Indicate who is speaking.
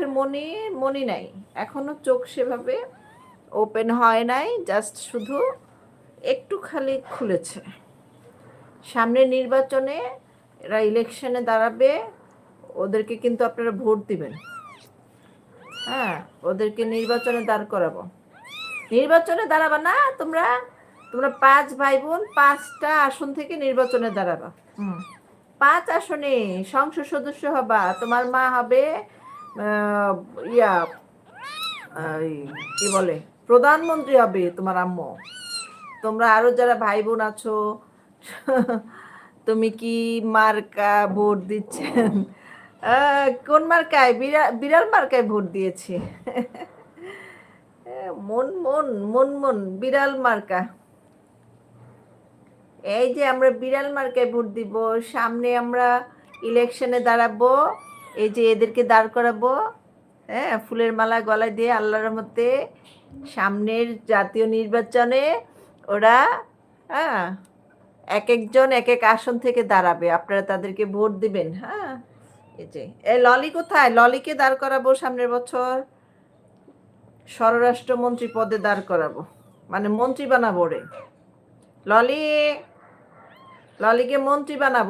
Speaker 1: চোখের মনি মনি নাই, এখনো চোখ সেভাবে ওপেন হয় নাই, জাস্ট শুধু একটু খালি খুলেছে। সামনের নির্বাচনে এরা ইলেকশনে দাঁড়াবে, ওদেরকে কিন্তু আপনারা ভোট দিবেন। হ্যাঁ, ওদেরকে নির্বাচনে দাঁড় করাবো। নির্বাচনে দাঁড়াবা না তোমরা, তোমরা 5 ভাই বোন 5টা আসন থেকে নির্বাচনে দাঁড়াবা। 5 আসনে সংসদ সদস্য হবা। তোমার মা হবে আহ, ইয়া এই, কি বলে, প্রধানমন্ত্রী হবে তোমার আম্মু। তোমরা আরো যারা ভাই বোন আছো, তুমি কি মার্কা ভোট দিচ্ছেন? কোন মার্কায়? বিড়াল, বিড়াল মার্কায় ভোট দিয়েছি। মন মন মন মন বিড়াল মার্কা। এই যে আমরা বিড়াল মার্কায় ভোট দিব, সামনে আমরা ইলেকশনে দাঁড়াবো, এই যে এদেরকে দাঁড় করাবো, হ্যাঁ, ফুলের মালা গলায় দিয়ে আল্লাহর মধ্যে সামনের জাতীয় নির্বাচনে ওরা, হ্যাঁ, এক একজন এক এক আসন থেকে দাঁড়াবে, আপনারা তাদেরকে ভোট দিবেন। হ্যাঁ, এই যে এই ললি কোথায়? ললিকে দাঁড় করাবো সামনের বছর, স্বরাষ্ট্রমন্ত্রী পদে দাঁড় করাবো, মানে মন্ত্রী বানাবো রে। ললি, ললিকে মন্ত্রী বানাবো।